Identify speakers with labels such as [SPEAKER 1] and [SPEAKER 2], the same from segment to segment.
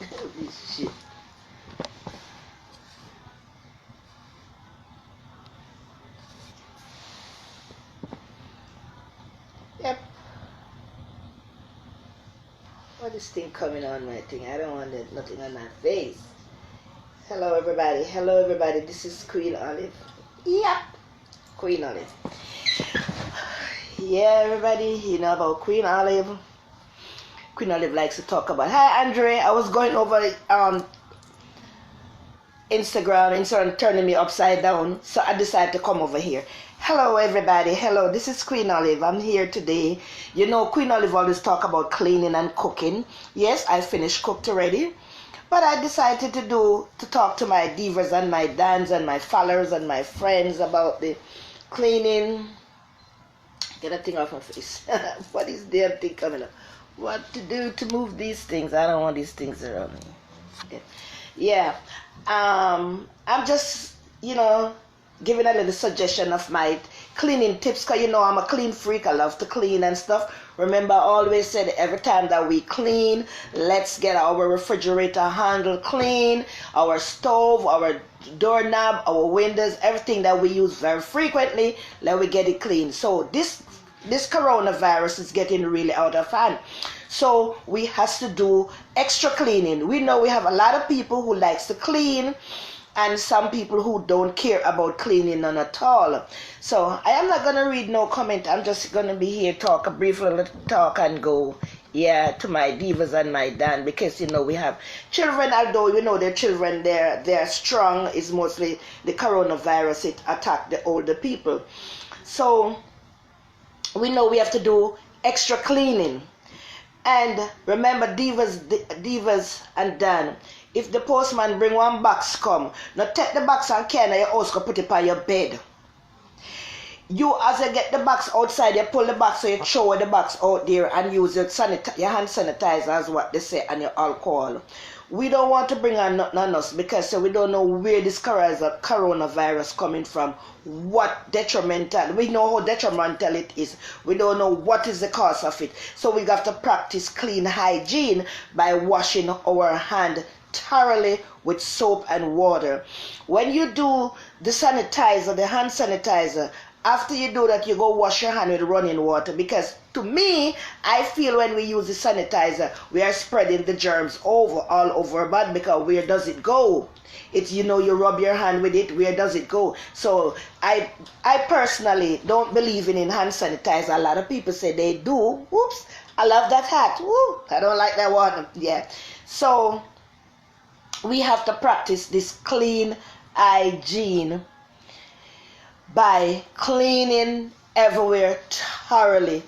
[SPEAKER 1] This shit. Yep. What is this thing coming on my thing? I don't want nothing on my face. Hello everybody. Hello everybody. This is Queen Olive. Yep. Queen Olive. Yeah, everybody, you know about Queen Olive. Queen Olive likes to talk about. Hi, Andre. I was going over Instagram turning me upside down, so I decided to come over here. Hello, everybody. Hello, this is Queen Olive. I'm here today. You know, Queen Olive always talk about cleaning and cooking. Yes, I finished cooked already, but I decided to talk to my divas and my dans and my followers and my friends about the cleaning. Get that thing off my face. What is damn thing coming up? What to do to move these things? I don't want these things around me. Yeah. I'm just, giving a little suggestion of my cleaning tips, because I'm a clean freak. I love to clean and stuff. Remember, I always said every time that we clean, let's get our refrigerator handle clean, our stove, our doorknob, our windows, everything that we use very frequently, let we get it clean. So this coronavirus is getting really out of hand. So we have to do extra cleaning. We know we have a lot of people who likes to clean and some people who don't care about cleaning none at all. So I am not going to read no comment. I'm just going to be here, talk a brief little talk and go, to my divas and my Dan, because we have children. Although the children, they're strong. It's mostly the coronavirus, it attacked the older people. So we know we have to do extra cleaning. And remember, divas and Dan, if the postman bring one box come, now take the box and carry your house, go put it on your bed. You, as you get the box outside, you pull the box, so you throw the box out there and use your hand sanitizer, as what they say, and your alcohol. We don't want to bring on nothing on us, because we don't know where this coronavirus coming from, what detrimental. We know how detrimental it is. We don't know what is the cause of it. So we have to practice clean hygiene by washing our hand thoroughly with soap and water. When you do the sanitizer, the hand sanitizer, after you do that, you go wash your hand with running water, because to me, I feel when we use the sanitizer, we are spreading the germs all over our body, because where does it go? It's, you rub your hand with it, where does it go? So I personally don't believe in hand sanitizer. A lot of people say they do. Whoops, I love that hat. Woo, I don't like that one. Yeah. So we have to practice this clean hygiene by cleaning everywhere thoroughly.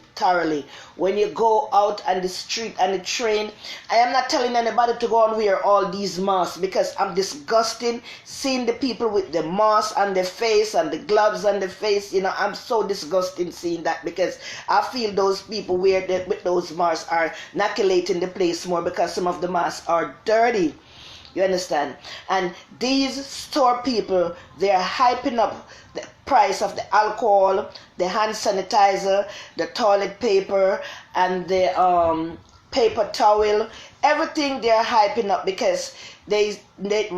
[SPEAKER 1] When you go out on the street and the train, I am not telling anybody to go and wear all these masks, because I'm disgusting seeing the people with the mask on their face and the gloves on their face. I'm so disgusting seeing that, because I feel those people with those masks are inoculating the place more, because some of the masks are dirty. You understand? And these store people, they're hyping up the price of the alcohol, the hand sanitizer, the toilet paper, and the paper towel. Everything they're hyping up, because they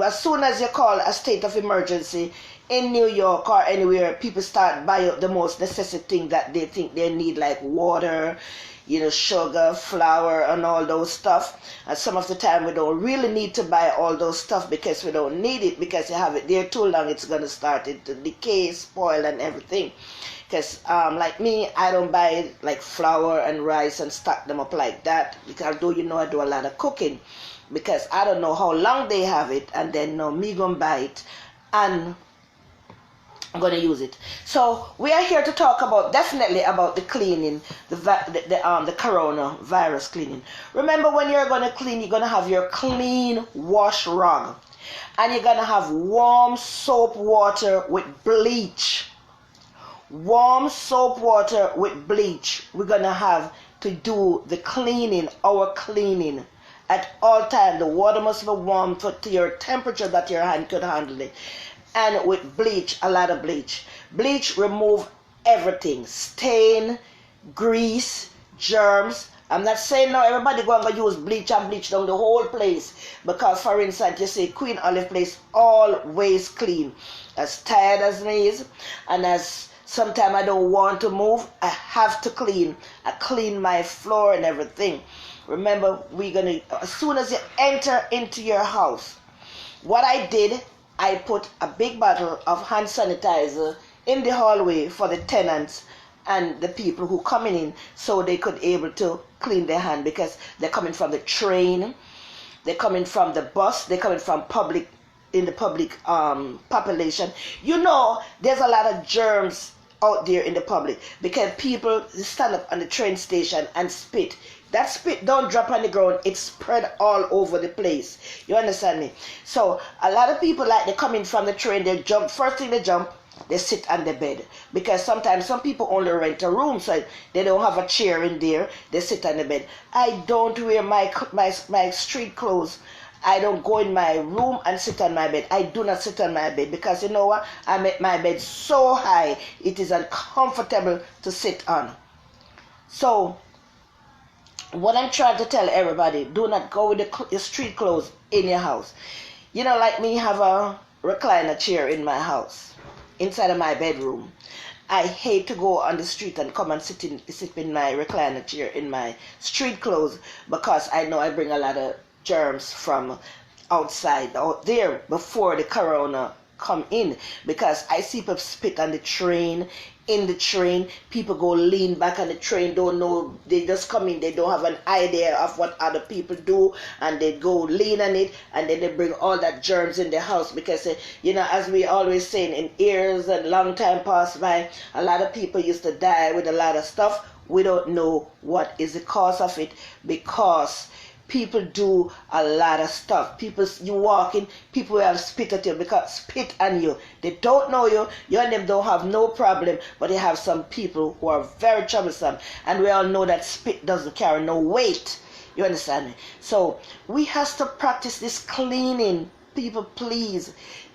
[SPEAKER 1] as soon as you call a state of emergency in New York or anywhere, people start buying the most necessary thing that they think they need, like water, sugar, flour, and all those stuff. And some of the time we don't really need to buy all those stuff, because we don't need it, because you have it there too long, it's going to start to decay, spoil, and everything. Because like me, I don't buy like flour and rice and stock them up like that, because although I do a lot of cooking, because I don't know how long they have it, and then me gonna buy it and I'm going to use it. So we are here to talk definitely about the cleaning, the coronavirus cleaning. Remember, when you're going to clean, you're going to have your clean wash rag, and you're going to have warm soap water with bleach. Warm soap water with bleach. We're going to have to do the cleaning, our cleaning. At all times, the water must be warm to your temperature that your hand could handle it. And with bleach, a lot of bleach. Bleach remove everything. Stain, grease, germs, I'm not saying now everybody going to use bleach and bleach down the whole place, because for instance you see Queen Olive place always clean. As tired as me is, and as sometimes I don't want to move, I have to clean. I clean my floor and everything. Remember, we're gonna, as soon as you enter into your house, what I did, I put a big bottle of hand sanitizer in the hallway for the tenants and the people who coming in, so they could able to clean their hand, because they're coming from the train, they're coming from the bus, they're coming from public, in the public population. You know, there's a lot of germs out there in the public, because people stand up on the train station and spit. That spit don't drop on the ground, it's spread all over the place. You understand me? So a lot of people, like, they come in from the train, they jump, first thing they jump, they sit on the bed, because sometimes some people only rent a room, so they don't have a chair in there, they sit on the bed. I don't wear my street clothes. I don't go in my room and sit on my bed. I do not sit on my bed, because you know what? I make my bed so high, it is uncomfortable to sit on. So what I'm trying to tell everybody, do not go with your street clothes in your house. You know, like me, have a recliner chair in my house, inside of my bedroom. I hate to go on the street and come and sit in my recliner chair in my street clothes, because I know I bring a lot of germs from outside out there before the corona come in, because I see people spit on the train, in the train, people go lean back on the train, don't know, they just come in, they don't have an idea of what other people do, and they go lean on it, and then they bring all that germs in the house, because you know, as we always saying, in years and long time passed by, a lot of people used to die with a lot of stuff. We don't know what is the cause of it, because people do a lot of stuff. People, you walk in, people will spit at you, because spit on you. They don't know you. You and them don't have no problem, but they have some people who are very troublesome. And we all know that spit doesn't carry no weight. You understand me? So we have to practice this cleaning. People, please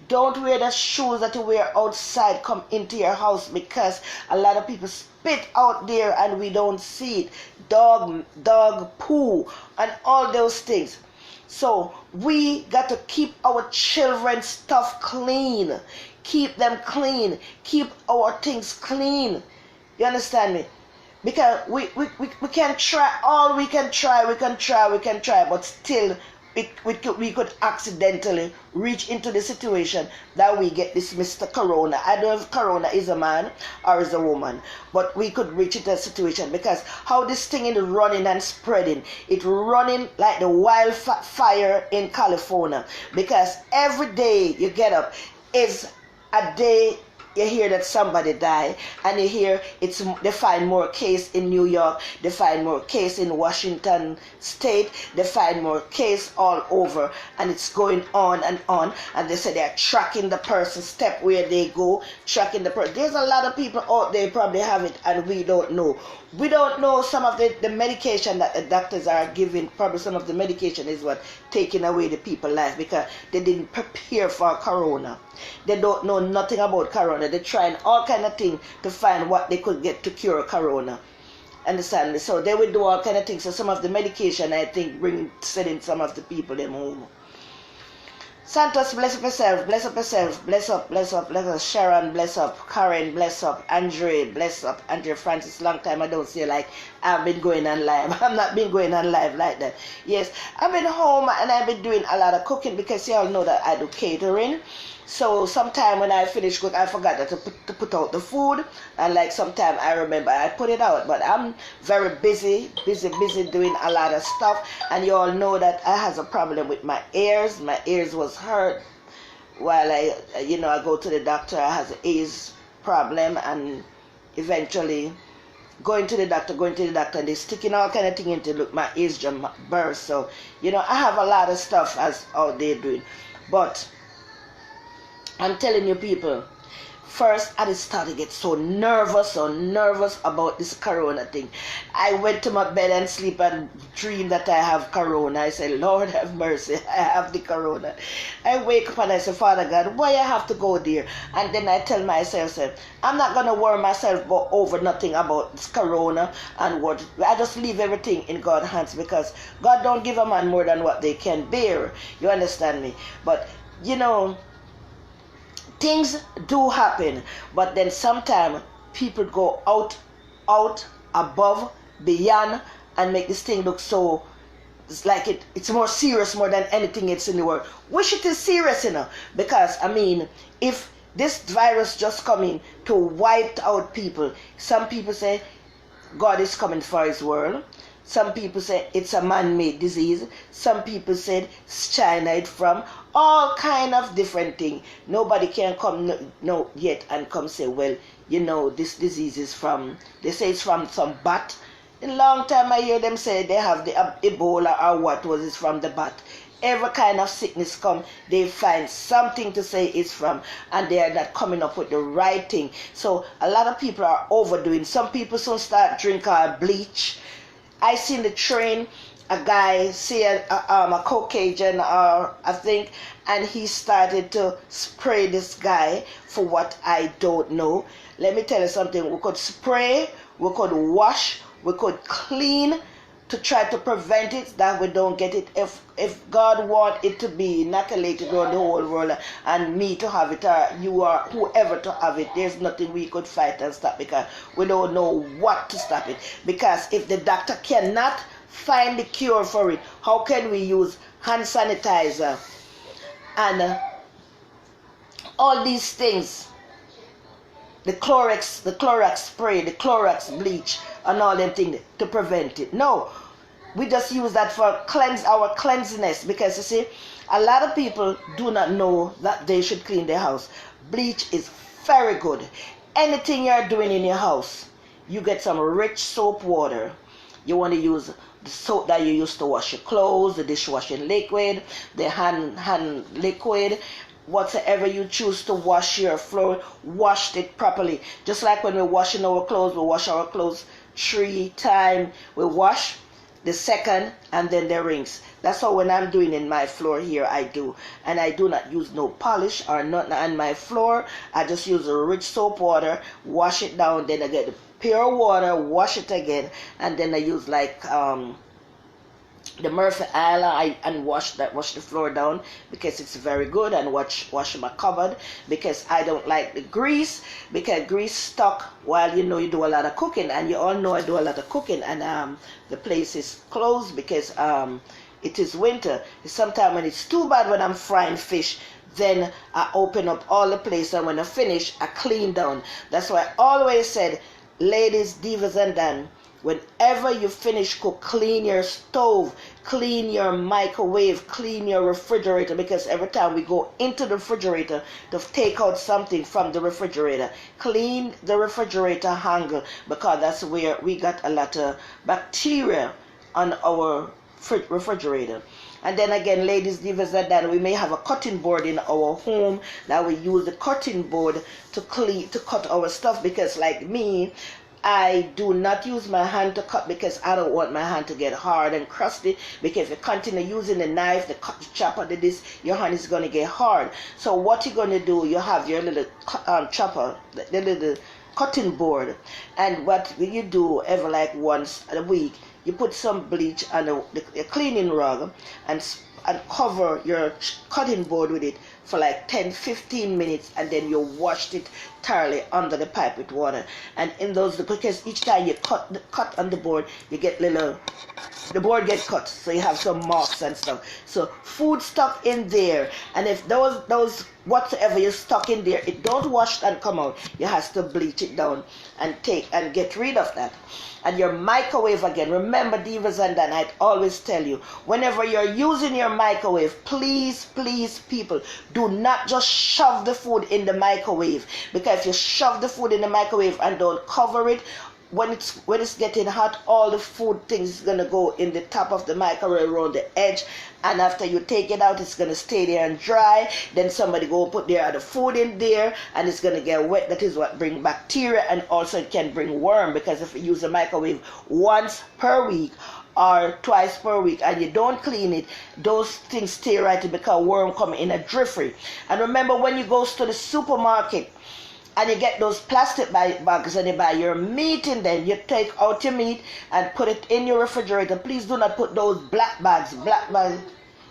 [SPEAKER 1] don't wear the shoes that you wear outside come into your house, because a lot of people spit out there and we don't see it. Dog poo and all those things. So we got to keep our children's stuff clean, keep them clean, keep our things clean. You understand me? Because we can try all we can try, but still we could accidentally reach into the situation that we get this Mr. Corona. I don't know if Corona is a man or is a woman, but we could reach into a situation, because how this thing is running and spreading, it's running like the wildfire in California, because every day you get up is a day you hear that somebody died, and you hear they find more case in New York, they find more case in Washington State, they find more case all over, and it's going on, and they say they're tracking the person step where they go, tracking the person. There's a lot of people out there probably have it, and we don't know. We don't know some of the medication that the doctors are giving. Probably some of the medication is what taking away the people's life, because they didn't prepare for Corona. They don't know nothing about Corona. They're trying all kind of things to find what they could get to cure Corona. Understand me? So they will do all kind of things. So some of the medication, I think, sending some of the people them home. Santos, bless up yourself, bless up yourself, bless up, Sharon, bless up, Karen, bless up, Andre, bless up, Andre Francis. Long time I don't see, like, I've been going on live. I'm not been going on live like that. Yes, I've been home and I've been doing a lot of cooking, because you all know that I do catering. So sometime when I finish cook, I forgot to put out the food, and like sometime I remember I put it out. But I'm very busy doing a lot of stuff, and you all know that I has a problem with my ears. My ears was hurt while I go to the doctor. I has an ears problem, and eventually going to the doctor, and they sticking all kind of thing into look, my ears just burst. So I have a lot of stuff as out there doing, but I'm telling you people, First, I just started to get so nervous about this corona thing. I went to my bed and sleep and dream that I have corona. I said, Lord have mercy, I have the corona. I wake up and I say, Father God, why I have to go there? And then I tell myself, say, I'm not going to worry myself over nothing about this corona and what. I just leave everything in God's hands, because God don't give a man more than what they can bear. You understand me? But, you know, things do happen, but then sometimes people go out, above, beyond, and make this thing look so, it's like it's more serious more than anything else in the world. Wish it is serious, you know, because, I mean, if this virus just coming to wipe out people, some people say God is coming for his world. Some people say it's a man-made disease. Some people said it's China it from. All kind of different things. Nobody can come no yet and come say, well, you know, this disease is from, they say it's from some bat. In a long time I hear them say they have the Ebola or what was it from the bat. Every kind of sickness come, they find something to say it's from, and they are not coming up with the right thing. So a lot of people are overdoing. Some people soon start drinking bleach. I seen the train, a guy, see a Caucasian, I think, and he started to spray this guy for what I don't know. Let me tell you something. We could spray, we could wash, we could clean to try to prevent it, that we don't get it. If God want it to be inoculated around the whole world and me to have it, or you or whoever to have it, there's nothing we could fight and stop, because we don't know what to stop it. Because if the doctor cannot find the cure for it, how can we use hand sanitizer and all these things? The Clorox spray, the Clorox bleach, and all them things to prevent it. No, we just use that for our cleanliness, because you see, a lot of people do not know that they should clean their house. Bleach is very good. Anything you're doing in your house, you get some rich soap water. You want to use the soap that you use to wash your clothes, the dishwashing liquid, the hand liquid, whatever you choose to wash your floor, wash it properly. Just like when we're washing our clothes, we wash our clothes 3 times. We wash the second and then the rinse. That's how when I'm doing in my floor here, I do. And I do not use no polish or nothing on my floor. I just use a rich soap water, wash it down, then I get the pure water, wash it again, and then I use like the Murphy Island and wash the floor down, because it's very good, and wash my cupboard, because I don't like the grease, because grease stuck while you do a lot of cooking, and you all know I do a lot of cooking, and the place is closed because it is winter. Sometimes when it's too bad when I'm frying fish, then I open up all the place, and when I finish I clean down. That's why I always said, ladies, divas and Dan, whenever you finish cook, clean your stove, clean your microwave, clean your refrigerator, because every time we go into the refrigerator to take out something from the refrigerator, clean the refrigerator handle, because that's where we got a lot of bacteria on our refrigerator. And then again, ladies, divas and that, we may have a cutting board in our home that we use the cutting board to cut our stuff, because like me, I do not use my hand to cut, because I don't want my hand to get hard and crusty, because if you continue using the knife, the chopper, this, your hand is going to get hard. So what you're going to do, you have your little chopper, the little cutting board, and what you do every like once a week, you put some bleach on the cleaning rug and cover your cutting board with it for like 10-15 minutes, and then you washed it thoroughly under the pipe with water. And in those, because each time you cut on the board, you get the board gets cut, so you have some marks and stuff. So food stuck in there, and if those whatever you stuck in there, it don't wash and come out, you have to bleach it down and get rid of that. And your microwave again, remember, divas and Dan, I always tell you, whenever you're using your microwave, please people, do not just shove the food in the microwave, because if you shove the food in the microwave and don't cover it, when it's getting hot, all the food things is gonna go in the top of the microwave around the edge, and after you take it out, it's gonna stay there and dry. Then somebody go put their other food in there, and it's gonna get wet. That is what bring bacteria, and also it can bring worm, because if you use the microwave once per week or twice per week and you don't clean it, those things stay right and become worm come in a driftery. And remember, when you go to the supermarket and you get those plastic bags and you buy your meat in them, you take out your meat and put it in your refrigerator. Please do not put those black bags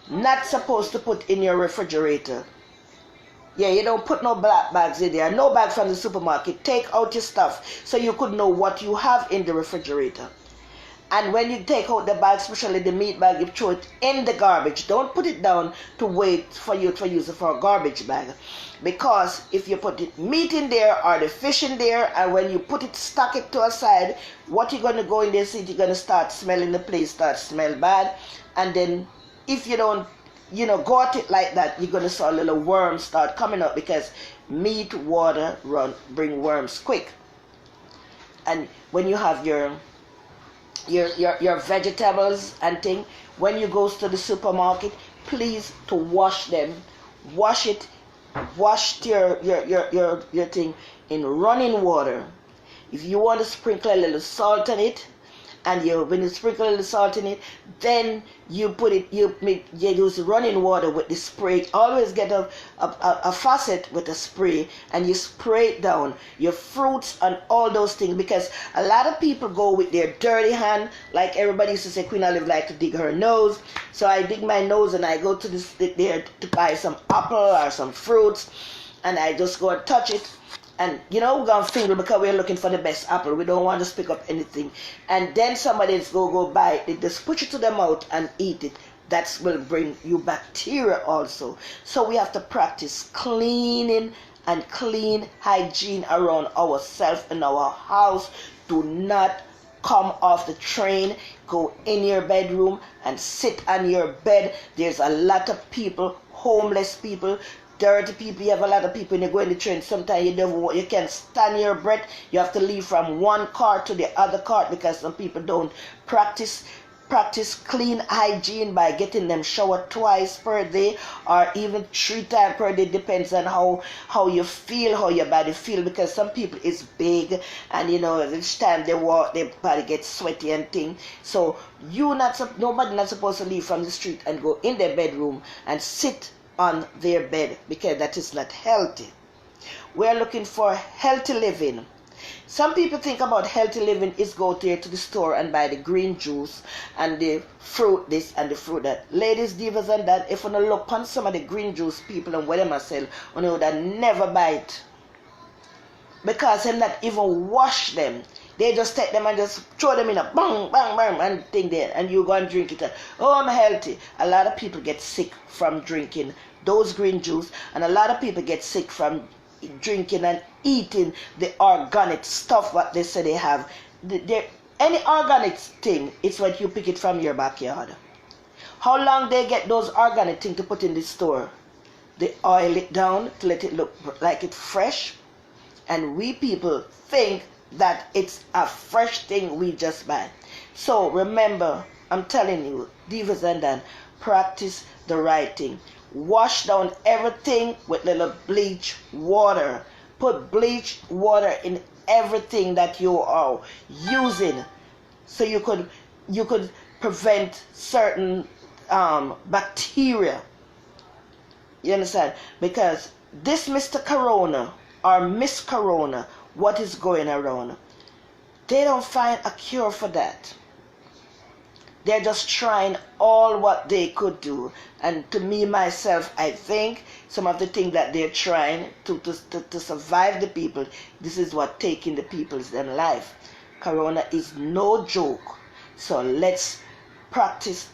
[SPEAKER 1] not supposed to put in your refrigerator. Yeah, you don't put no black bags in there, no bag from the supermarket. Take out your stuff so you could know what you have in the refrigerator. And when you take out the bag, especially the meat bag, you throw it in the garbage. Don't put it down to wait for you to use it for a garbage bag. Because if you put it meat in there or the fish in there, and when you put it, stuck it to a side, what you're going to go in there, see, you're going to start smelling the place, start smell bad. And then if you don't, go at it like that, you're going to see a little worms start coming up, because meat, water, bring worms quick. And when you have your vegetables and thing, when you go to the supermarket, please to wash them. Wash your thing in running water. If you want to sprinkle a little salt on it, and when you sprinkle a little salt in it, then you use running water with the spray. Always get a faucet with a spray, and you spray it down your fruits and all those things, because a lot of people go with their dirty hand. Like everybody used to say, Queen Olive like to dig her nose. So I dig my nose and I go to there to buy some apple or some fruits, and I just go and touch it. And we're going to finger, because we're looking for the best apple. We don't want to pick up anything. And then somebody else go buy it. Just push it to the mouth and eat it. That will bring you bacteria also. So we have to practice cleaning and clean hygiene around ourselves and our house. Do not come off the train, go in your bedroom and sit on your bed. There's a lot of people, homeless people, dirty people. You have a lot of people when you go in the train. Sometimes you can't stand your breath. You have to leave from one car to the other car, because some people don't practice clean hygiene by getting them shower twice per day or even 3 times per day. Depends on how you feel, how your body feel, because some people is big, and each time they walk their body gets sweaty and thing. So nobody not supposed to leave from the street and go in their bedroom and sit on their bed, because that is not healthy. We're looking for healthy living. Some people think about healthy living is go there to the store and buy the green juice and the fruit this and the fruit that. Ladies, divas and that, if you look on some of the green juice people and what them sell, you know that never buy it, because they not even wash them. They just take them and just throw them in a bang, bang, bang, and thing there, and you go and drink it. Oh, I'm healthy. A lot of people get sick from drinking those green juice, and a lot of people get sick from drinking and eating the organic stuff what they say they have. Any organic thing, it's what you pick it from your backyard. How long they get those organic things to put in the store? They oil it down to let it look like it's fresh, and we people think that it's a fresh thing we just buy. So remember, I'm telling you, divas and Dan, practice the right thing. Wash down everything with little bleach water. Put bleach water in everything that you are using, so you could prevent certain bacteria. You understand? Because this Mr. Corona or Miss Corona, what is going around, they don't find a cure for that. They're just trying all what they could do. And to me, myself, I think some of the things that they're trying to survive the people, this is what taking the people's their life. Corona is no joke. So let's practice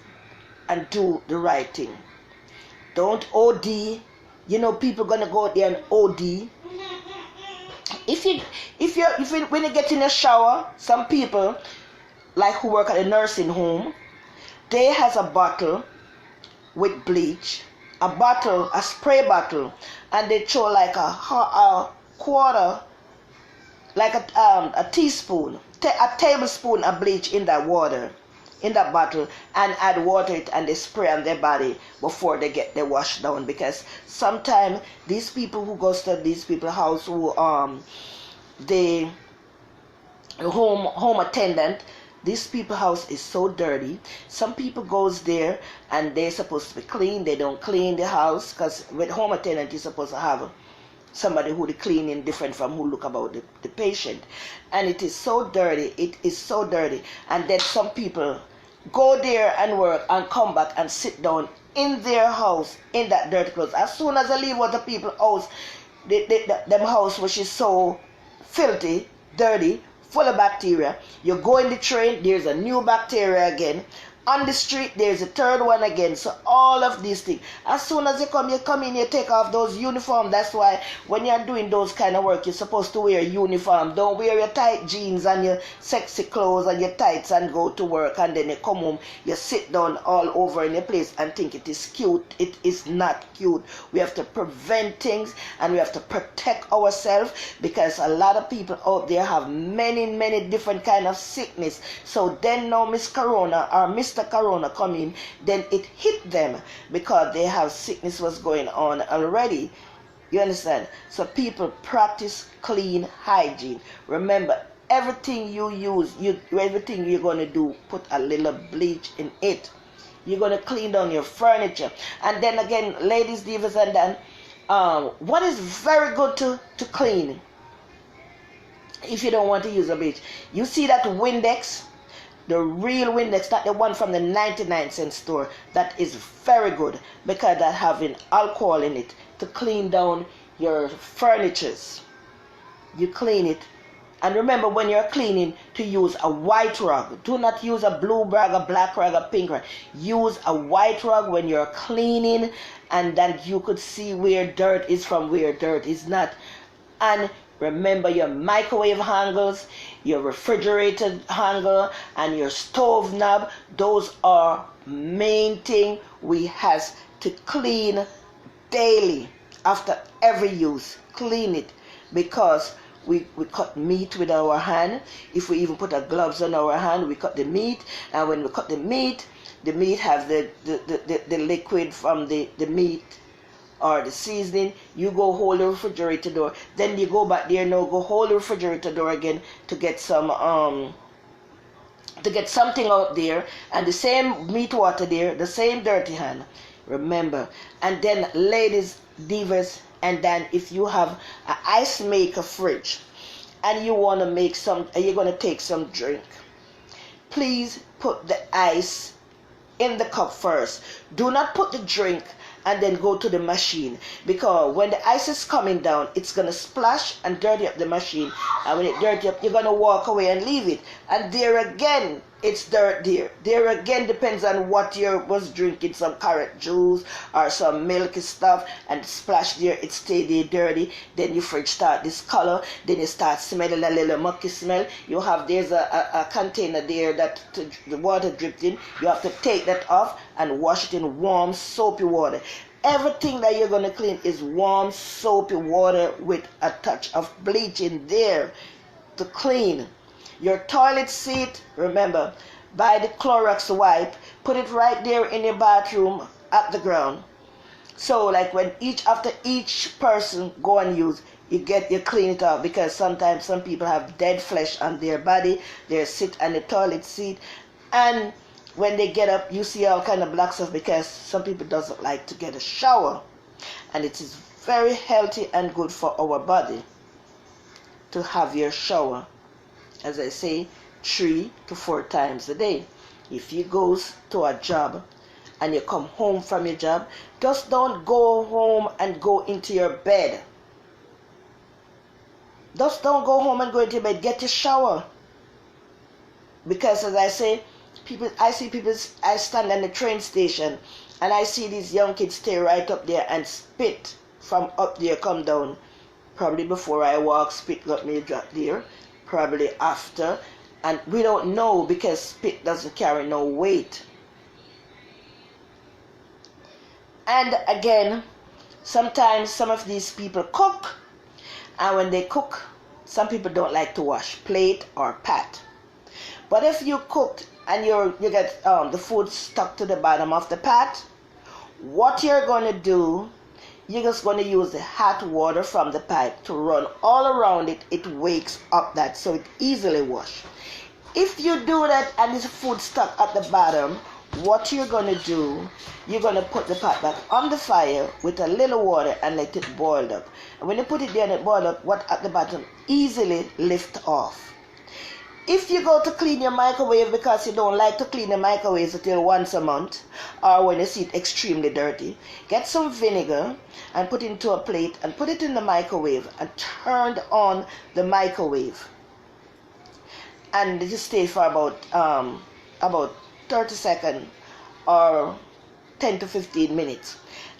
[SPEAKER 1] and do the right thing. Don't OD. People gonna go out there and OD. When you get in a shower, some people, like who work at a nursing home, they has a bottle with bleach, a spray bottle, and they throw like a quarter like a teaspoon, a tablespoon of bleach in that water, in that bottle, and add water it, and they spray on their body before they wash down. Because sometimes these people who goes to these people's house, who the home attendant, this people house is so dirty. Some people goes there and they're supposed to be clean, they don't clean the house, because with home attendant you're supposed to have somebody who the cleaning different from who look about the patient. And it is so dirty, it is so dirty. And then some people go there and work and come back and sit down in their house in that dirty clothes. As soon as they leave other people's house, them house which is so filthy, dirty, full of bacteria, you go in the train, there's a new bacteria again. On the street, there's a third one again. So all of these things, as soon as you come in, you take off those uniforms. That's why when you're doing those kind of work, you're supposed to wear a uniform. Don't wear your tight jeans and your sexy clothes and your tights and go to work, and then you come home, you sit down all over in a place and think it is cute. It is not cute. We have to prevent things and we have to protect ourselves, because a lot of people out there have many different kind of sickness. So then now Miss Corona or Mr. Corona come in, then it hit them because they have sickness was going on already. You understand? So people practice clean hygiene. Remember, everything you use, everything you're going to do, put a little bleach in it. You're going to clean down your furniture. And then again, ladies, divas, and then what is very good to clean, if you don't want to use a bleach, you see that Windex, the real Windex, not the one from the 99-cent store. That is very good, because that having alcohol in it to clean down your furnitures. You clean it. And remember, when you're cleaning, to use a white rag. Do not use a blue rag, a black rag, a pink rag. Use a white rag when you're cleaning, and then you could see where dirt is from where dirt is not. And remember, your microwave handles, your refrigerator handle, and your stove knob, those are main thing we has to clean daily. After every use, clean it, because we cut meat with our hand. If we even put our gloves on our hand, we cut the meat, and when we cut the meat has the liquid from the meat or the seasoning. You go hold the refrigerator door, then you go back there, now go hold the refrigerator door again to get some to get something out there, and the same meat water there, the same dirty hand. Remember. And then ladies, divas, and then if you have an ice maker fridge and you want to make some, you're going to take some drink, please put the ice in the cup first. Do not put the drink and then go to the machine, because when the ice is coming down, it's going to splash and dirty up the machine, and when it dirty up, you're going to walk away and leave it, and there again it's dirt there again. Depends on what you was drinking, some carrot juice or some milky stuff, and splash there, it stay there dirty. Then your fridge start discolor, then you start smelling a little mucky smell. You have, there's a container there that the water dripped in. You have to take that off and wash it in warm soapy water. Everything that you're going to clean is warm soapy water with a touch of bleach in there to clean. Your toilet seat, remember, buy the Clorox wipe, put it right there in your bathroom at the ground. So like when after each person go and use, you clean it up, because sometimes some people have dead flesh on their body. They sit on the toilet seat, and when they get up, you see all kind of black stuff, because some people doesn't like to get a shower. And it is very healthy and good for our body to have your shower, as I say, 3 to 4 times a day. If you go to a job and you come home from your job, just don't go home and go into your bed. Just don't go home and go into your bed. Get your shower. Because as I say, I stand at the train station and I see these young kids stay right up there and spit from up there come down. Probably before I walk, spit got me drop there. Probably after. And we don't know, because spit doesn't carry no weight. And again, sometimes some of these people cook, and when they cook, Some people don't like to wash plate or pot. But if you cooked and you get the food stuck to the bottom of the pot, what you're going to do, you're just going to use the hot water from the pipe to run all around it. It wakes up that so it easily wash. If you do that and there's food stuck at the bottom, what you're going to do, you're going to put the pot back on the fire with a little water and let it boil up. And when you put it there and it boil up, what at the bottom easily lift off. If you go to clean your microwave because you don't like to clean the microwave until once a month, or when you see it extremely dirty, get some vinegar and put it into a plate and put it in the microwave and turn on the microwave. And just stay for about 30 seconds or 10 to 15 minutes.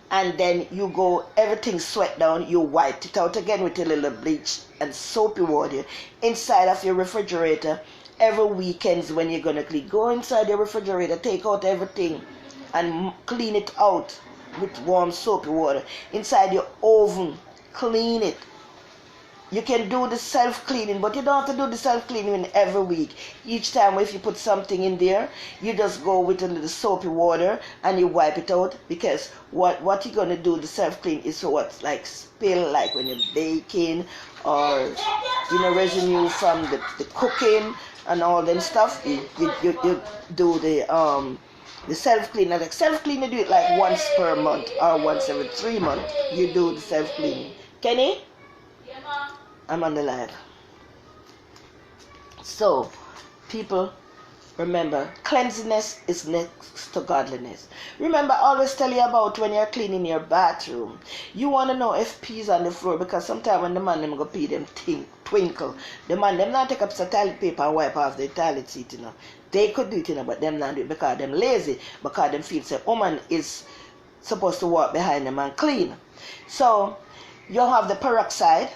[SPEAKER 1] And then you go, everything sweat down, you wipe it out again with a little bleach and soapy water inside of your refrigerator. Every weekends when you're going to clean, go inside your refrigerator, take out everything and clean it out with warm soapy water. Inside your oven, clean it. You can do the self-cleaning, but you don't have to do the self-cleaning every week. Each time if you put something in there, you just go with a little soapy water and you wipe it out, because what you're going to do, the self-clean, is what's like spill, like when you're baking, or residue from the cooking and all them stuff. You do the self-cleaning. Like self-cleaning, you do it like once per month or once every 3 months. You do the self-cleaning. Kenny? I'm on the live. So, people, remember, cleanliness is next to godliness. Remember, I always tell you about when you're cleaning your bathroom. You want to know if pee's on the floor, because sometimes when the man them go pee, them twinkle. The man them not take up some toilet paper and wipe off the toilet seat, They could do it, but them not do it because them lazy, because them feel say woman is supposed to walk behind them and clean. So, you have the peroxide,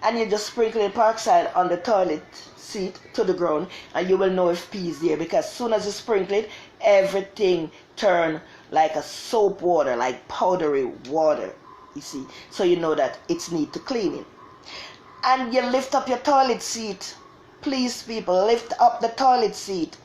[SPEAKER 1] and you just sprinkle the peroxide on the toilet seat to the ground, and you will know if pee is there, because as soon as you sprinkle it, everything turn like a soap water, like powdery water, you see. So you know that it's need to clean it. And you lift up your toilet seat. Please, people, lift up the toilet seat.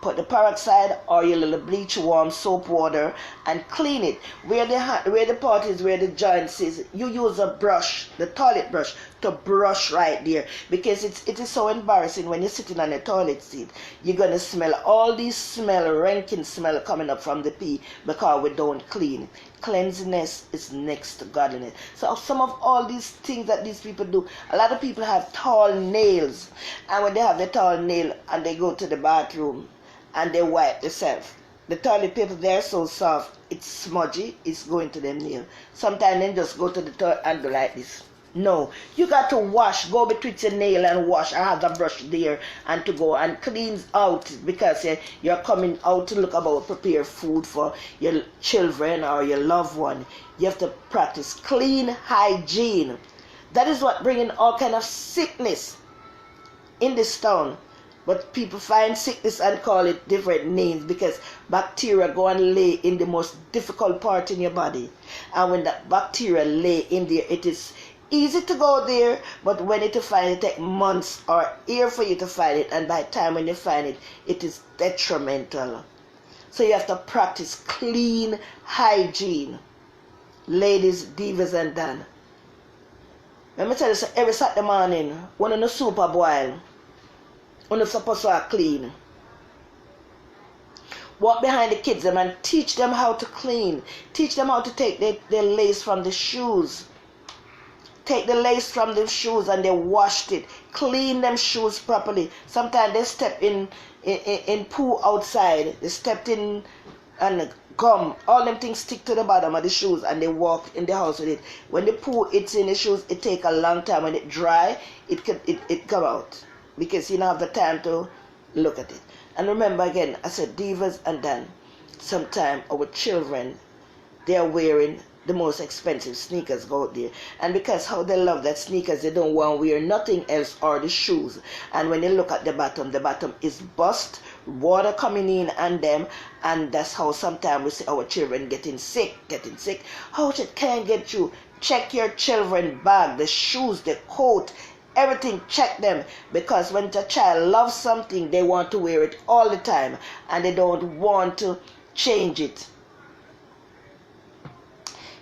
[SPEAKER 1] Put the peroxide or your little bleach warm soap water and clean it. Where the part is, where the joints is, you use a brush, the toilet brush, to brush right there, because it is so embarrassing when you're sitting on a toilet seat. You're gonna smell all these ranking smell coming up from the pee because we don't clean. Cleanliness is next to godliness. So some of all these things that these people do, a lot of people have tall nails, and when they have the tall nail and they go to the bathroom and they wipe themselves, the toilet paper there so soft, it's smudgy, it's going to them nail. Sometimes they just go to the toilet and do like this. No, you got to wash, go between your nail and wash. I have the brush there and to go and clean out, because you're coming out to look about prepare food for your children or your loved one. You have to practice clean hygiene. That is what bringing all kind of sickness in this town. But people find sickness and call it different names, because bacteria go and lay in the most difficult part in your body. And when that bacteria lay in there, it is easy to go there, but when you to find it, take months or year for you to find it, and by the time when you find it, it is detrimental. So you have to practice clean hygiene. Ladies, divas and Dan. Let me tell you, every Saturday morning, when the soup a boil, when you're supposed to clean, walk behind the kids them and teach them how to clean. Teach them how to take their lace from the shoes. Take the lace from the shoes and they washed it. Clean them shoes properly. Sometimes they step in poo outside. They stepped in and gum. All them things stick to the bottom of the shoes and they walk in the house with it. When the poo it's in the shoes, it take a long time. When it dry, it come out, because you don't have the time to look at it. And remember again, I said divas and Dan. Sometimes our children, they are wearing the most expensive sneakers go out there, and because how they love that sneakers, they don't want to wear nothing else or the shoes. And when you look at the bottom is bust, water coming in on them, and that's how sometimes we see our children getting sick. How it can get you? Check your children bag, the shoes, the coat, everything, check them, because when the child loves something, they want to wear it all the time and they don't want to change it.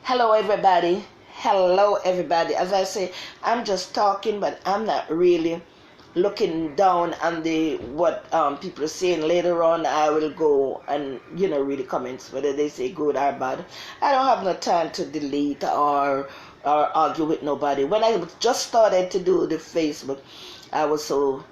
[SPEAKER 1] Hello everybody. Hello everybody. As I say, I'm just talking, but I'm not really looking down on the what people are saying. Later on I will go and read the comments, whether they say good or bad. I don't have no time to delete or argue with nobody. When I just started to do the Facebook, I was so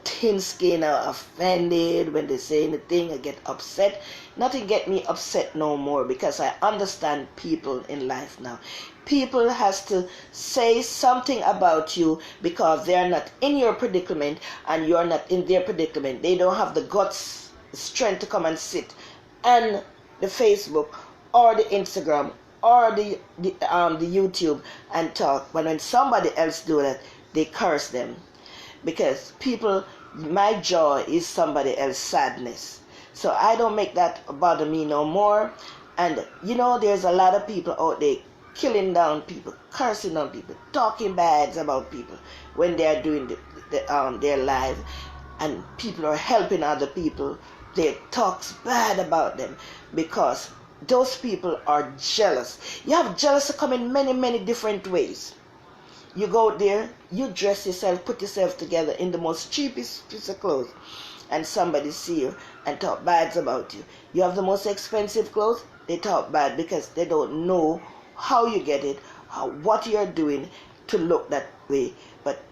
[SPEAKER 1] thin-skinned, offended when they say anything. I get upset. Nothing get me upset no more, because I understand people in life now. People has to say something about you because they are not in your predicament and you are not in their predicament. They don't have the guts, strength to come and sit on the Facebook or the Instagram or the YouTube and talk. But when somebody else do that, they curse them. Because people, my joy is somebody else's sadness. So I don't make that bother me no more. And there's a lot of people out there killing down people, cursing on people, talking bad about people when they are doing their life, and people are helping other people. They talk bad about them because those people are jealous. You have jealousy come in many, many different ways. You go there, you dress yourself, put yourself together in the most cheapest piece of clothes, and somebody see you and talk bad about you. You have the most expensive clothes, they talk bad because they don't know how you get it, what you're doing to look that way. But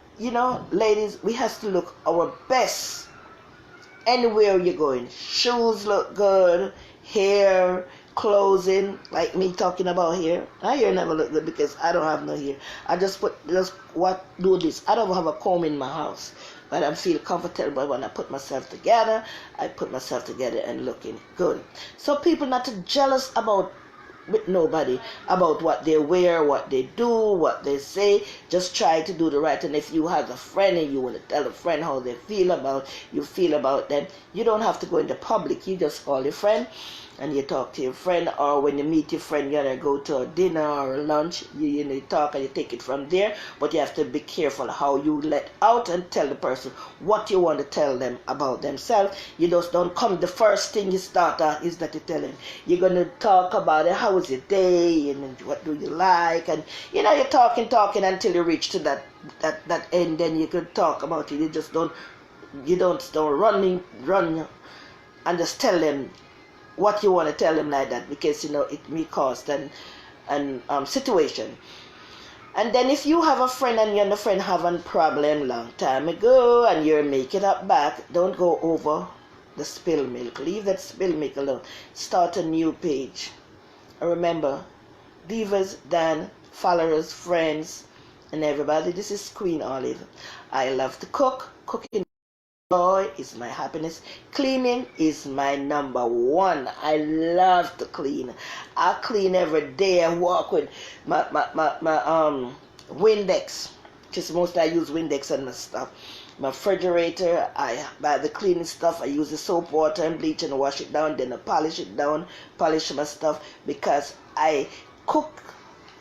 [SPEAKER 1] ladies, we have to look our best anywhere you're going. Shoes look good, hair, clothing, like me talking about hair. My hair never look good because I don't have no hair. I just do this. I don't have a comb in my house, but I feel comfortable when I put myself together. I put myself together and looking good. So people not to jealous with nobody about what they wear, what they do, what they say. Just try to do the right. And if you have a friend and you want to tell a friend how they feel about them, you don't have to go into public. You just call your friend and you talk to your friend, or when you meet your friend, you're gonna go to a dinner or a lunch, you talk and you take it from there. But you have to be careful how you let out and tell the person what you want to tell them about themselves. You just don't come, the first thing you start is that you tell them. You're gonna talk about it, how was your day and what do you like, and you're talking until you reach to that end. Then you could talk about it. You just don't run and just tell them what you want to tell them like that, because it may cause an situation. And then if you have a friend and you and the friend have a problem long time ago and you're making up back, don't go over the spill milk. Leave that spill milk alone. Start a new page. And remember, Divas, Dan, followers, friends, and everybody, this is Queen Olive. I love to cook. Cooking joy is my happiness. Cleaning is my number one. I love to clean. I clean every day. I walk with my Windex, because mostly I use Windex on my stuff. My refrigerator, I buy the cleaning stuff. I use the soap, water, and bleach and wash it down. Then I polish it down, polish my stuff, because I cook.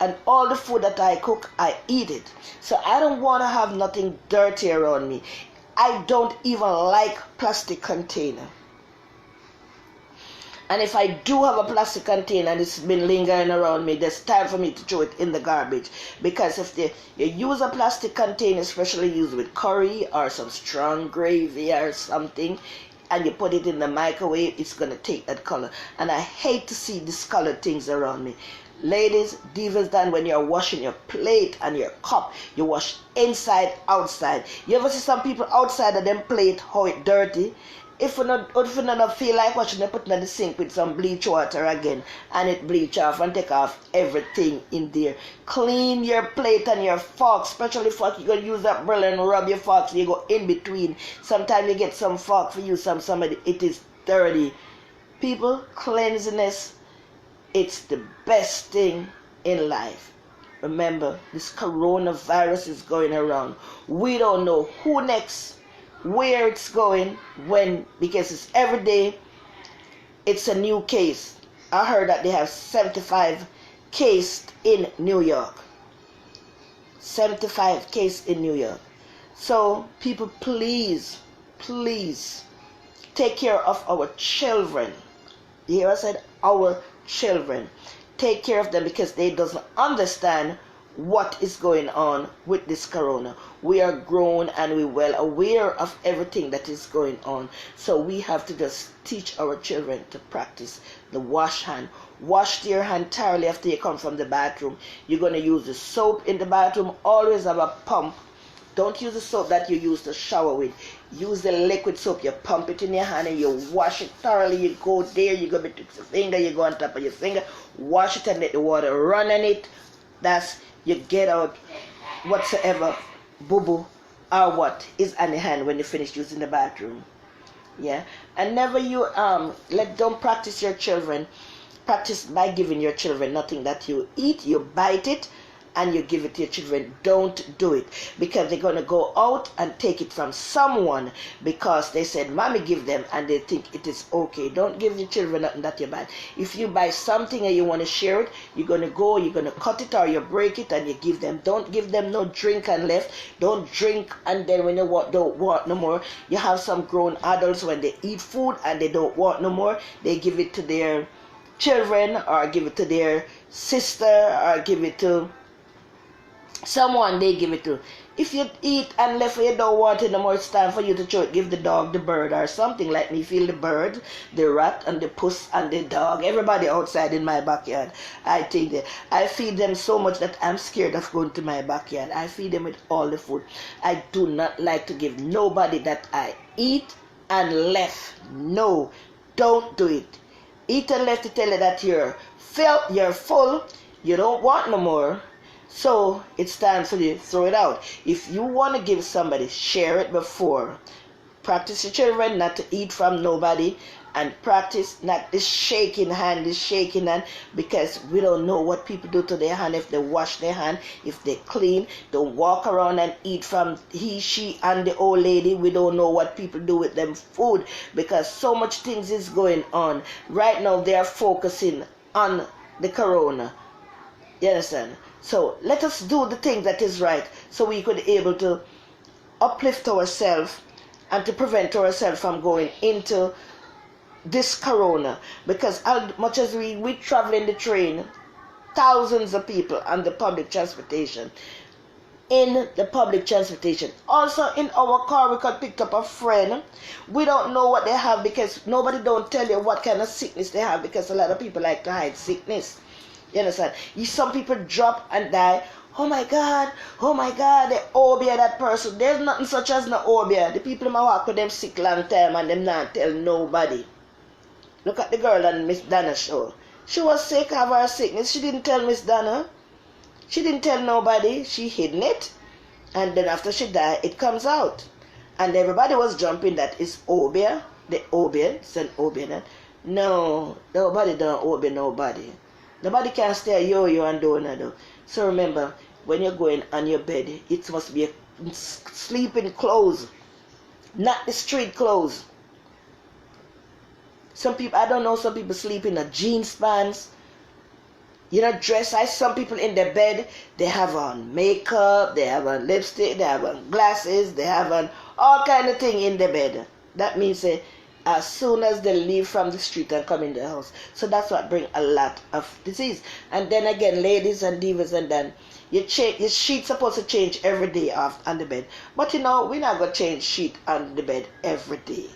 [SPEAKER 1] And all the food that I cook, I eat it. So I don't want to have nothing dirty around me. I don't even like plastic container. And if I do have a plastic container and it's been lingering around me, there's time for me to throw it in the garbage. Because if you use a plastic container, especially used with curry or some strong gravy or something, and you put it in the microwave, it's going to take that color. And I hate to see discolored things around me. Ladies, Divas, Dan, when you're washing your plate and your cup, you wash inside, outside. You ever see some people outside of them plate, how it dirty? If you not feel like washing, you put it in the sink with some bleach water again, and it bleach off and take off everything in there. Clean your plate and your fork, especially fork. You're going to use that brill and rub your forks. You go in between. Sometimes you get some fork for you, somebody, it is dirty. People, cleanliness, it's the best thing in life. Remember, this coronavirus is going around. We don't know who next, where it's going, when, because it's every day, it's a new case. I heard that they have 75 cases in New York. 75 cases in New York. So people, please, please take care of our children. You hear I said our children. Take care of them, because they doesn't understand what is going on with this corona. We are grown and we're well aware of everything that is going on. So we have to just teach our children to practice the wash hand. Wash your hand thoroughly after you come from the bathroom. You're going to use the soap in the bathroom. Always have a pump. Don't use the soap that you use to shower with. Use the liquid soap. You pump it in your hand and you wash it thoroughly. You go there, you go between your finger, you go on top of your finger, wash it and let the water run on it. That's, you get out whatsoever boo-boo or what is on the hand when you finish using the bathroom. Yeah. And never you don't practice your children. Practice by giving your children nothing that you eat. You bite it and you give it to your children. Don't do it, because they're going to go out and take it from someone because they said mommy give them, and they think it is okay. Don't give your children nothing that you buy. If you buy something and you want to share it, you're going to cut it or you break it and you give them. Don't give them no drink and left. Don't drink and then when you don't want no more. You have some grown adults, when they eat food and they don't want no more, they give it to their children or give it to their sister or give it to someone they give it to. If you eat and left you don't want it no more, it's time for you to throw it. Give the dog, the bird, or something. Like me feel the bird, the rat, and the puss, and the dog. Everybody outside in my backyard. I think that I feed them so much that I'm scared of going to my backyard. I feed them with all the food. I do not like to give nobody that I eat and left. No, don't do it. Eat and left to tell you that you're full, you don't want no more. So it's time for you to throw it out. If you want to give somebody, share it before. Practice your children not to eat from nobody, and practice not this shaking hand, because we don't know what people do to their hand, if they wash their hand, if they clean. Don't walk around and eat from he, she, and the old lady. We don't know what people do with them food, because so much things is going on. Right now they are focusing on the corona. You understand? So let us do the thing that is right, so we could be able to uplift ourselves and to prevent ourselves from going into this corona. Because as much as we travel in the train, thousands of people on the public transportation, also in our car, we could pick up a friend. We don't know what they have, because nobody don't tell you what kind of sickness they have, because a lot of people like to hide sickness. You understand? Some people drop and die. Oh my God, the obia that person. There's nothing such as no obia. The people in my walk with them sick long time and them not tell nobody. Look at the girl on Miss Donna show. She was sick of her sickness. She didn't tell Miss Donna. She didn't tell nobody. She hidden it. And then after she died, it comes out. And everybody was jumping that it's obia. The obia. It's an obia. No, nobody don't obia nobody. Nobody can stay a yo-yo and do. So remember, when you're going on your bed, it must be a sleeping clothes, not the street clothes. Some people, I don't know, some people sleep in a jeans pants. You know, dress. Some people in their bed, they have on makeup, they have on lipstick, they have on glasses, they have on all kind of thing in their bed. That means as soon as they leave from the street and come in the house. So that's what brings a lot of disease. And then again, ladies and divas, and then your sheet's supposed to change every day on the bed. But you know, we're not going to change sheet on the bed every day.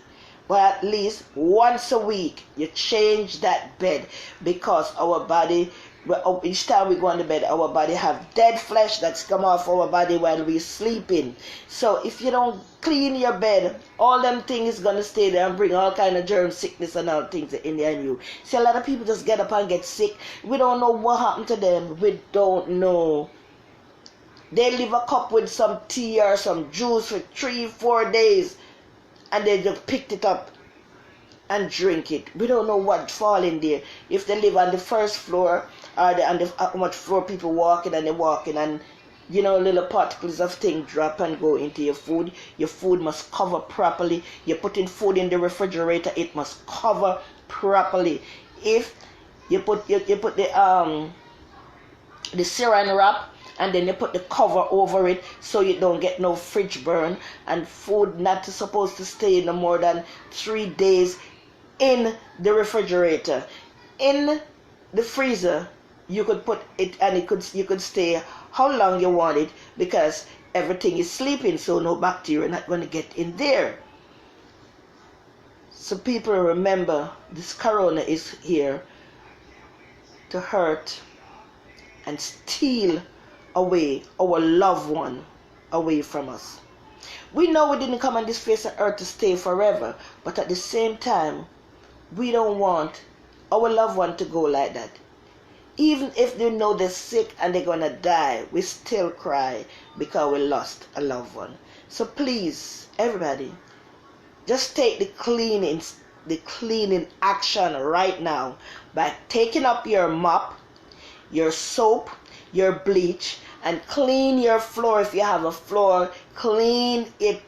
[SPEAKER 1] But at least once a week, you change that bed, because our body, each time we go on the bed, our body have dead flesh that's come off our body while we're sleeping. So if you don't clean your bed, all them things is going to stay there and bring all kind of germ sickness and all things in there and you. See, a lot of people just get up and get sick. We don't know what happened to them. We don't know. They leave a cup with some tea or some juice for 3-4 days, and they just picked it up and drink it. We don't know what fall in there. If they live on the first floor, or on how much floor people walking, and they walking, and you know, little particles of things drop and go into your food. Your food must cover properly. You're putting food in the refrigerator, it must cover properly. If you put the saran wrap and then you put the cover over it so you don't get no fridge burn, and food not supposed to stay no more than 3 days in the refrigerator. In the freezer you could put it, and you could stay how long you want it, because everything is sleeping, so no bacteria not going to get in there. So people, remember, this corona is here to hurt and steal away our loved one away from us. We know we didn't come on this face of earth to stay forever, but at the same time, we don't want our loved one to go like that. Even if they know they're sick and they're gonna die, we still cry because we lost a loved one. So please, everybody, just take the cleaning action right now by taking up your mop, your soap, your bleach, and clean your floor. If you have a floor, clean it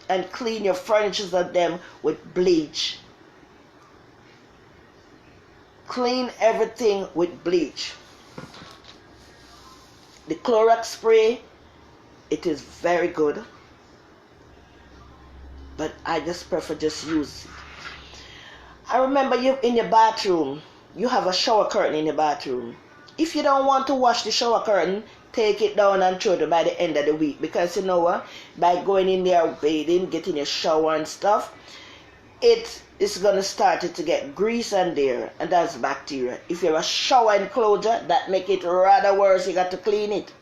[SPEAKER 1] and clean your furnitures of them with bleach. Clean everything with bleach. The Clorox spray, it is very good, but I just prefer just use it. I remember you in your bathroom, you have a shower curtain in your bathroom. If you don't want to wash the shower curtain, take it down and throw it by the end of the week, because you know what, by going in there bathing, getting your shower and stuff, it is going to start to get grease on there, and that's bacteria. If you have a shower enclosure, that make it rather worse. You got to clean it,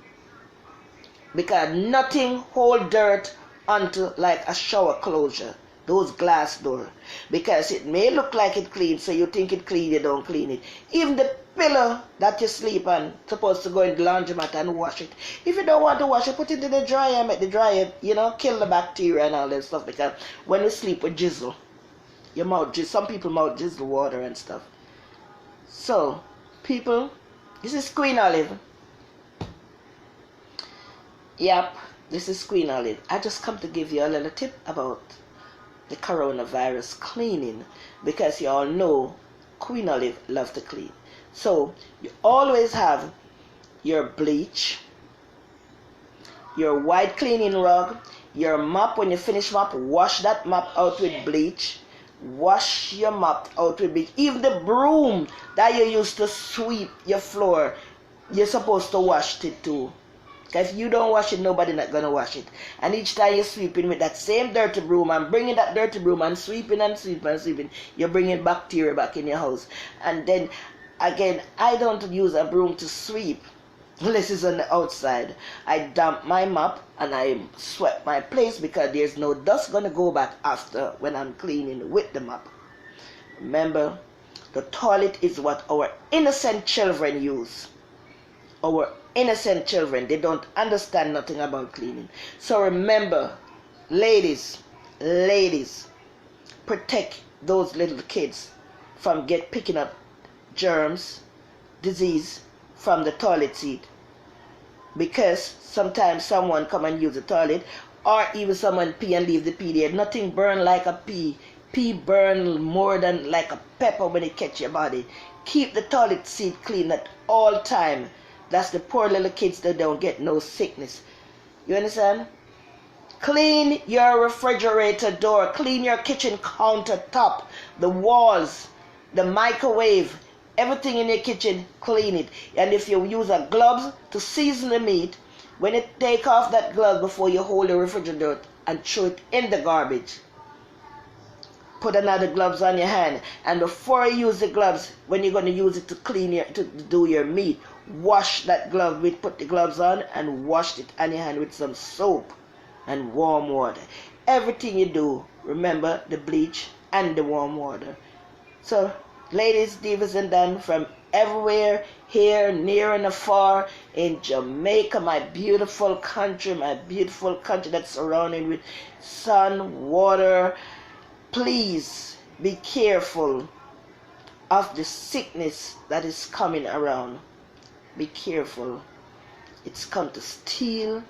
[SPEAKER 1] because nothing hold dirt onto like a shower closure, those glass door, because it may look like it clean, so you think it clean, you don't clean it. Even the pillow that you sleep on, supposed to go in the laundromat and wash it. If you don't want to wash it, put it in the dryer, make the dryer, kill the bacteria and all that stuff, because when you sleep with jizzle, your mouth, some people mouth jizzle water and stuff. So, people, this is Queen Olive. Yep, this is Queen Olive. I just come to give you a little tip about the coronavirus cleaning, because you all know Queen Olive loves to clean. So, you always have your bleach, your white cleaning rug, your mop. When you finish mop, wash that mop out with bleach. Wash your mop out with bleach. Even the broom that you used to sweep your floor, you're supposed to wash it too. Because if you don't wash it, nobody not going to wash it. And each time you're sweeping with that same dirty broom and bringing that dirty broom and sweeping and sweeping and sweeping, you're bringing bacteria back in your house. And then, again, I don't use a broom to sweep unless it's on the outside. I damp my mop and I sweep my place, because there's no dust going to go back after when I'm cleaning with the mop. Remember, the toilet is what our innocent children use. Our innocent children, they don't understand nothing about cleaning. So remember, ladies, protect those little kids from picking up germs, disease from the toilet seat, because sometimes someone come and use the toilet, or even someone pee and leave the pee there. Nothing burn like a pee. Pee burn more than like a pepper when it catch your body. Keep the toilet seat clean at all time. That's the poor little kids that don't get no sickness. You understand? Clean your refrigerator door. Clean your kitchen countertop, the walls, the microwave, everything in your kitchen, clean it. And if you use a gloves to season the meat, when you take off that glove before you hold the refrigerator and throw it in the garbage, put another gloves on your hand. And before you use the gloves, when you're going to use it to to do your meat, wash that glove with, put the gloves on and wash it on your hand with some soap and warm water. Everything you do, remember the bleach and the warm water. So, ladies, divas, and done from everywhere, here, near and afar, in Jamaica, my beautiful country that's surrounded with sun, water, please be careful of the sickness that is coming around. Be careful. It's come to steal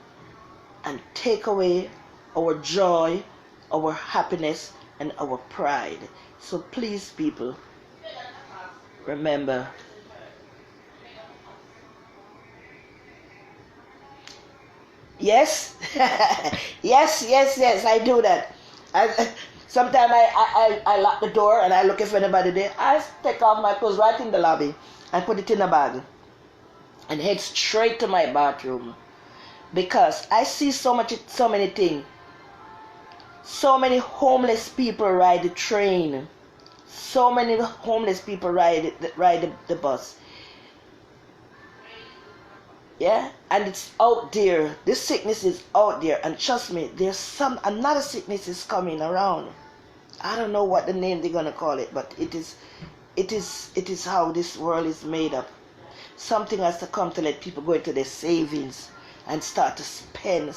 [SPEAKER 1] and take away our joy, our happiness, and our pride. So please, people, remember, Yes, yes, I do that. Sometimes I lock the door and I look if anybody there. I take off my clothes right in the lobby and put it in a bag and head straight to my bathroom because I see so many things. So many homeless people ride the train. So many homeless people ride the bus. Yeah, and it's out there. This sickness is out there, and trust me, there's another sickness is coming around. I don't know what the name they're gonna call it, but it is how this world is made up. Something has to come to let people go into their savings and start to spend.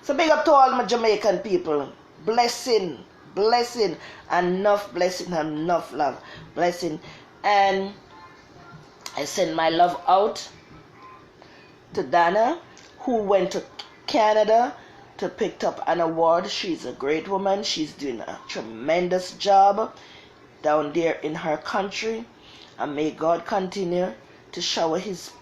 [SPEAKER 1] So big up to all my Jamaican people. Blessing, enough blessing, enough love, blessing, and I send my love out to Dana, who went to Canada to pick up an award. She's a great woman. She's doing a tremendous job down there in her country, and may God continue to shower his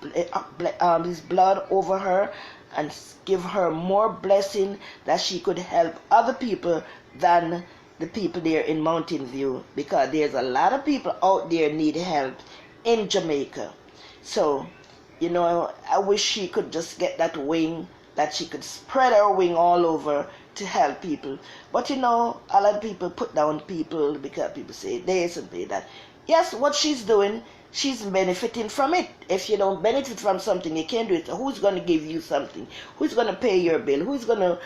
[SPEAKER 1] blood over her and give her more blessing that she could help other people than the people there in Mountain View, because there's a lot of people out there need help in Jamaica. So I wish she could just get that wing, that she could spread her wing all over to help people. But a lot of people put down people because people say this and say that. Yes, what she's doing, she's benefiting from it. If you don't benefit from something, you can't do it. So who's gonna give you something? Who's gonna pay your bill? Who's gonna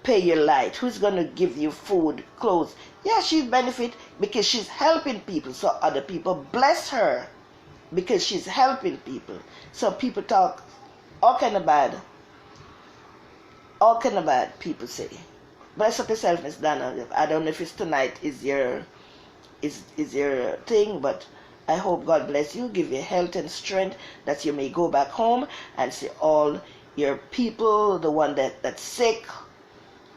[SPEAKER 1] pay your light? Who's gonna give you food, clothes? Yeah, she's benefit because she's helping people. So other people bless her because she's helping people. So people talk all kind of bad. All kind of bad, people say. Bless up yourself, Miss Dana. I don't know if it's tonight is your thing, but I hope God bless you, give you health and strength that you may go back home and see all your people, the one that's sick,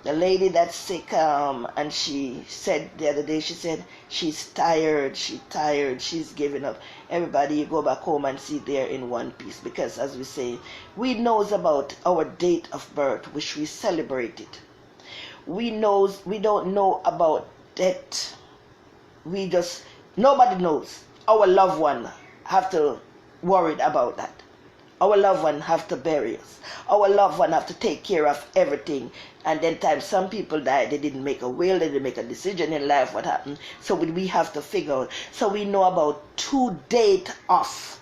[SPEAKER 1] the lady that's sick, and she said the other day, she said she's tired, she's giving up. Everybody, you go back home and see there in one piece, because as we say, we knows about our date of birth, which we celebrate it. We don't know about death. Nobody knows. Our loved one have to worry about that. Our loved one have to bury us. Our loved one have to take care of everything. And then times some people die, they didn't make a will, they didn't make a decision in life, what happened. So we have to figure out. So we know about 2 date of.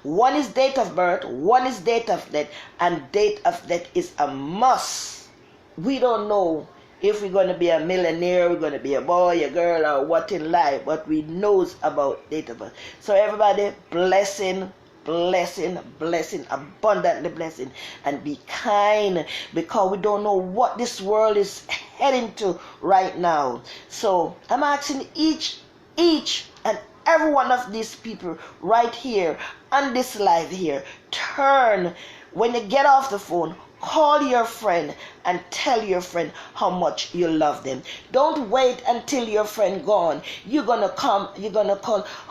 [SPEAKER 1] One is date of birth, one is date of death, and date of death is a must. We don't know if we're going to be a millionaire, we're going to be a boy, a girl, or what in life, but we knows about date of birth. So everybody, blessing, abundantly blessing, and be kind, because we don't know what this world is heading to right now. So I'm asking each and every one of these people right here on this live here, turn, when you get off the phone, call your friend and tell your friend how much you love them. Don't wait until your friend gone. You're gonna call,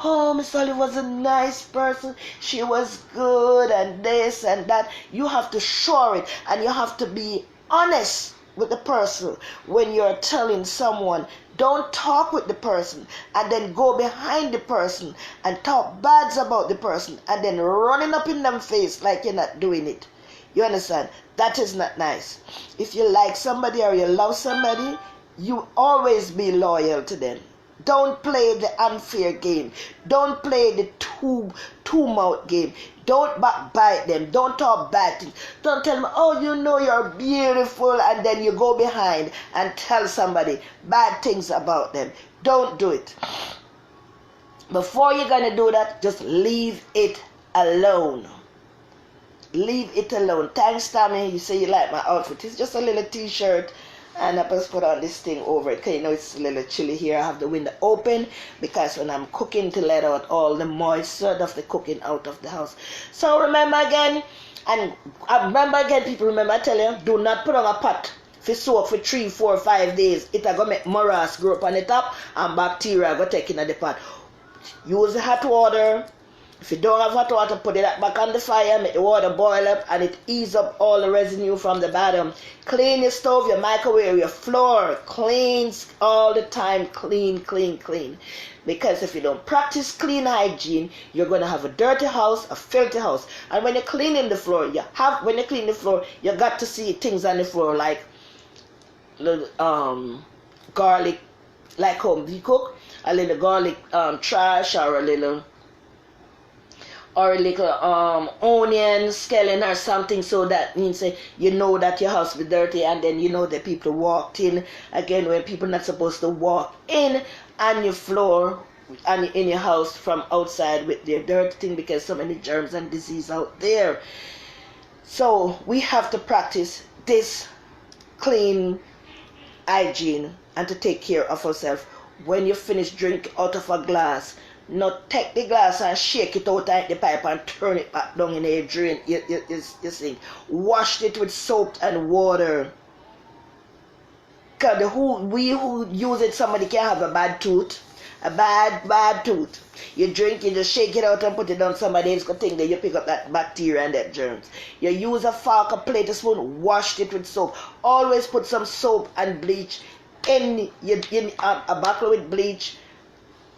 [SPEAKER 1] oh, Miss Olive was a nice person, she was good and this and that. You have to show it, and you have to be honest with the person when you're telling someone. Don't talk with the person and then go behind the person and talk bad about the person and then running up in them face like you're not doing it. You understand? That is not nice. If you like somebody or you love somebody, you always be loyal to them. Don't play the unfair game. Don't play the two-mouth game. Don't backbite them. Don't talk bad things. Don't tell them, oh, you're beautiful, and then you go behind and tell somebody bad things about them. Don't do it. Before you're going to do that, just leave it alone. Leave it alone. Thanks, Tammy. You say you like my outfit. It's just a little t-shirt, and I just put on this thing over it, because it's a little chilly here. I have the window open because when I'm cooking, to let out all the moisture of the cooking out of the house. So remember again, people, remember I tell you, do not put on a pot for soak for 3, 4, 5 days. It will go make morass grow up on the top and bacteria go take in the pot. Use the hot water If you don't have hot water, put it back on the fire, make the water boil up, and it ease up all the residue from the bottom. Clean your stove, your microwave, your floor. Cleans all the time. Clean, clean, clean. Because if you don't practice clean hygiene, you're going to have a dirty house, a filthy house. And when you're cleaning the floor, you got to see things on the floor like garlic, like how we cook, a little garlic trash, or a little onion skeleton or something, so that means you know that your house be dirty, and then you know that people walked in again when people not supposed to walk in on your floor and in your house from outside with their dirty thing, because so many germs and disease out there. So we have to practice this clean hygiene and to take care of ourselves. When you finish drink out of a glass, not take the glass and shake it out of the pipe and turn it back down in a drain. You sink. Wash it with soap and water. Because we who use it, somebody can have a bad tooth. A bad tooth. You drink, you just shake it out and put it on somebody else, think that you pick up that bacteria and that germs. You use a fork, a plate, a spoon, wash it with soap. Always put some soap and bleach in a bottle with bleach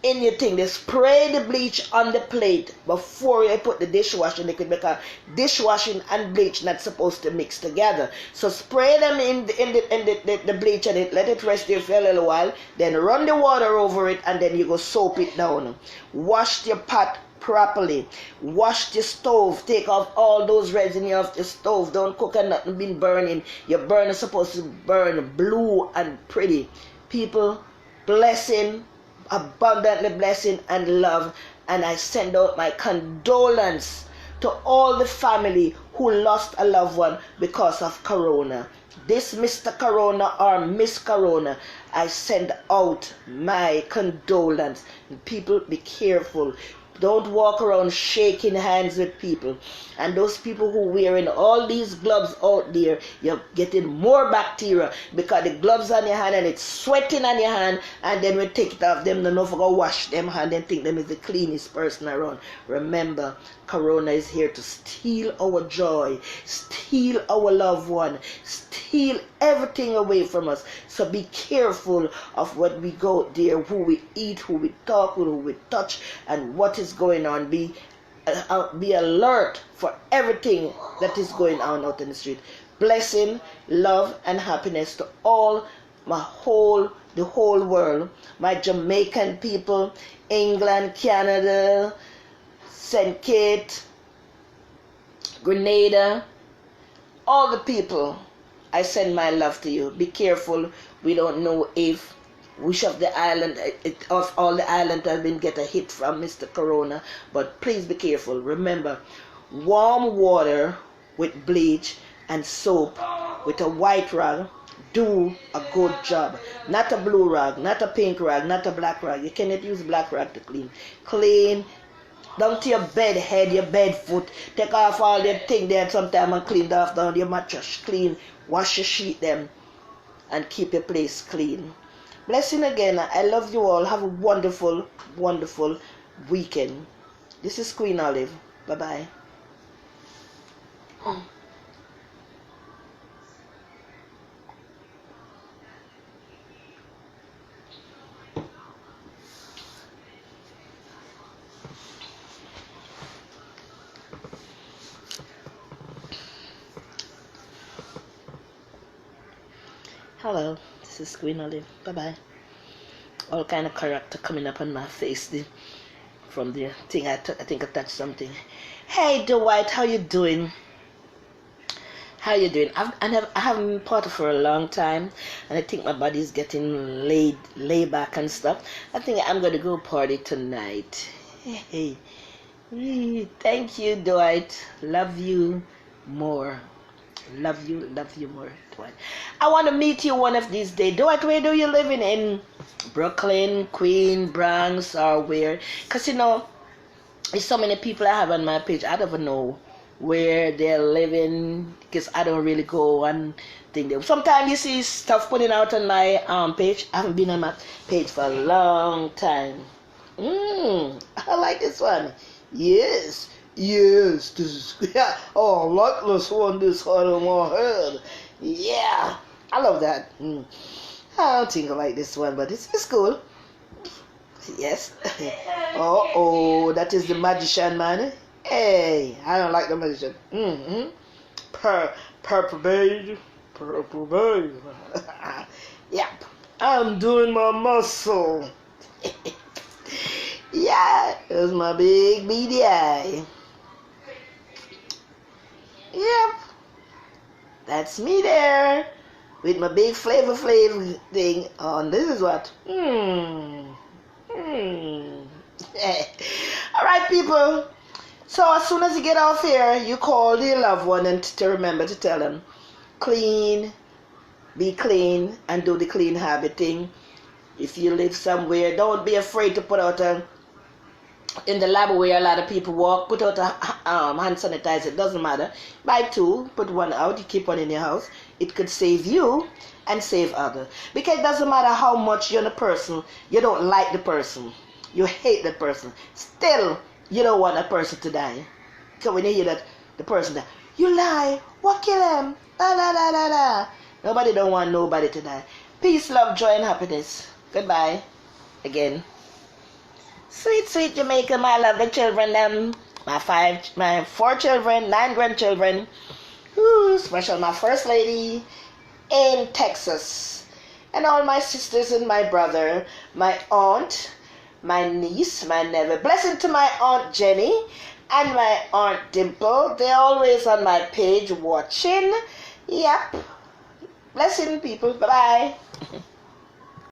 [SPEAKER 1] in your thing. They spray the bleach on the plate before you put the dishwashing liquid, because dishwashing and bleach not supposed to mix together. So spray them in the bleach and let it rest there for a little while. Then run the water over it, and then you go soap it down. Wash your pot properly. Wash the stove. Take off all those residue off the stove. Don't cook and nothing been burning. Your burner is supposed to burn blue and pretty. People, blessing, abundantly blessing and love, and I send out my condolence to all the family who lost a loved one because of Corona. This Mr. Corona or Miss Corona, I send out my condolence. People, be careful. Don't walk around shaking hands with people. And those people who wearing all these gloves out there, you're getting more bacteria because the gloves on your hand and it's sweating on your hand, and then we take it off them, then don't forget wash them hand and think them is the cleanest person around. Remember, Corona is here to steal our joy, steal our loved one, steal everything away from us. So be careful of what we go there, who we eat, who we talk with, who we touch, and what is going on. Be alert for everything that is going on out in the street. Blessing, love, and happiness to all the whole world. My Jamaican people, England, Canada, St. Kitts, Grenada, all the people, I send my love to you. Be careful. We don't know if which of the island, of all the islands have been get a hit from Mr. Corona, but please be careful. Remember, warm water with bleach and soap with a white rag do a good job. Not a blue rag, not a pink rag, not a black rag. You cannot use black rag to clean. Clean down to your bed head, your bed foot. Take off all the thing there sometime and clean off down your mattress. Clean, wash your sheet them, and keep your place clean. Blessing again. I love you all. Have a wonderful, wonderful weekend. This is Queen Olive. Bye-bye. Hello, this is Queen Olive. Bye-bye. All kind of character coming up on my face from the thing. I think I touched something. Hey, Dwight, how you doing? How you doing? I haven't been party for a long time, and I think my body's getting laid back and stuff. I think I'm gonna go party tonight. Hey, thank you, Dwight. Love you more. Love you more, Dwight. I want to meet you one of these days. Dwight, where do you live in Brooklyn, Queens, Bronx, or where? Because, there's so many people I have on my page. I don't know where they're living, because I don't really go and think them. Sometimes you see stuff putting out on my page. I haven't been on my page for a long time. I like this one. Yes, yes, this is, yeah. Oh, I like this one, this hot on my head. Yeah, I love that. I don't think I like this one, but it's cool. Yes. Oh, that is the magician, man. Hey, I don't like the magician. Purple babe. Purple babe. Yep. I'm doing my muscle. Yeah, it was my big beady eye. Yep. That's me there. With my big flavor thing on. This is what? Alright, people. So as soon as you get off here, you call your loved one and to remember to tell them, clean, be clean, and do the clean habit thing. If you live somewhere, don't be afraid to put out in the lab where a lot of people walk, put out a hand sanitizer. It doesn't matter. Buy two, put one out, you keep one in your house. It could save you and save others. Because it doesn't matter how much you're the person, you don't like the person, you hate the person, still you don't want a person to die. Because when you hear that the person die, you lie, what kill him? Da, da, da, da, da. Nobody don't want nobody to die. Peace, love, joy, and happiness. Goodbye. Again. Sweet, sweet Jamaica, my lovely children, my 4 children, 9 grandchildren. Ooh, special my first lady in Texas. And all my sisters and my brother, my aunt, my niece, my nephew. Blessing to my Aunt Jenny and my Aunt Dimple. They're always on my page watching. Yep. Blessing, people. Bye-bye.